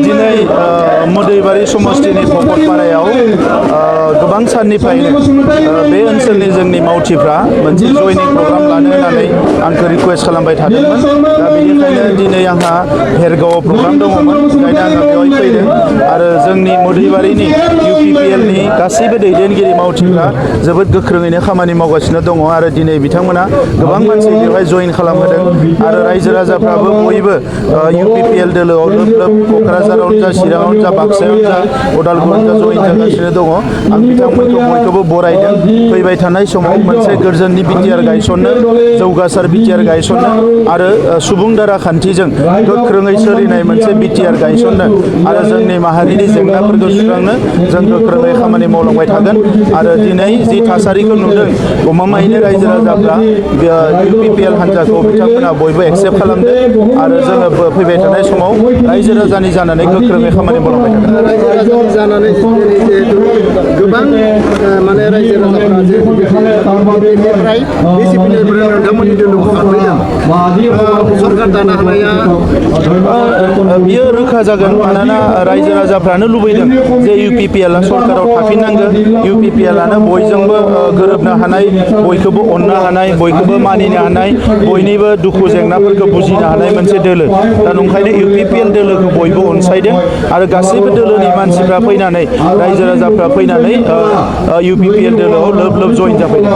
दिनै मोदैबारि समस्तिनि भकतपारायाव गोबां साननिफ्रायनो बे ओनसोलनि जोंनि मावथिफ्रा मोनसे जयनिं प्रग्राम लानो होननानै आंखौ रिकुवेस्ट खालामबाय थादोंमोन। दा बेनिखायनो दिनै आंहा भेरगावआव प्रग्राम दङमोन, ओंखायनो आङो बेवहाय फैदों आरो जोंनि मोदैबारिनि UPPLनि गासैबो दैदेनगिरि मावथिफ्रा जोबोद गोख्रोङैनो खामानि मावगासिनो दङ आरो दिनै बिथांमोना गोबां मानसि बेवहाय जइन खालामहोदों आरो रायजो राजाफ्राबो बयबो UPPL दोलोआव लोब लोब क'क्राझारावनो जा, चिराङावनो जा, बाक्सायावनो जा, उदालगुरियावनो जा जइन जागासिनो दङ। आं बिथांमोनखौ बयखौबो बरायदों। फैबाय थानाय समाव मोनसे गोजोननि बिटिआर गायसननो, जौगासार बिटिआर गायसननो आरो सुबुं दारा खान्थिजों गोख्रोङै सोलिनाय मोनसे बिटिआर गायसननो आरो जोंनि माहारिनि जेंनाफोरखौ सुस्रांनो जों गोख्रोङै खामानि मावलांबाय थागोन। आरो दिनै जि थासारिखौ नुदों, गमामायैनो रायजो राजाफ्रा UPPL हान्जाखौ बिथांमोना बयबो एक्सेप्ट खालामदों आरो जोङो फैबाय थानाय समाव रायजो राजानि जानानै गोख्रोङै खामानि मावलांबाय थागोन। रायजो राजानि जानानै जिहेतु गोबां माने रायजो राजाफ्रा बेनिफ्राय डिसिप्लिननिफ्राय नोंथांमोननि दोलोखौ हाबफैदों। सरकार दानो हानाया बियो रोखा जागोन, मानोना रायजो राजाफ्रानो लुबैदों जे UPPLआ सरकाराव थाफिननांगौ। UPPLआनो बयजोंबो गोरोबनो हानाय, बयखौबो अननो हानाय, बयखौबो मानिनो हानाय, बयनिबो दुखु जेंनाफोरखौ बुजिनो हानाय मोनसे दोलो। दा नंखायनो UPPL दोलोखौ बयबो अनसायदों आरो गासैबो दोलोनि मानसिफ्रा फैनानै, रायजो राजाफ्रा फैनानै UPPL दोलोआव लोब लोब जइन जाफैदों।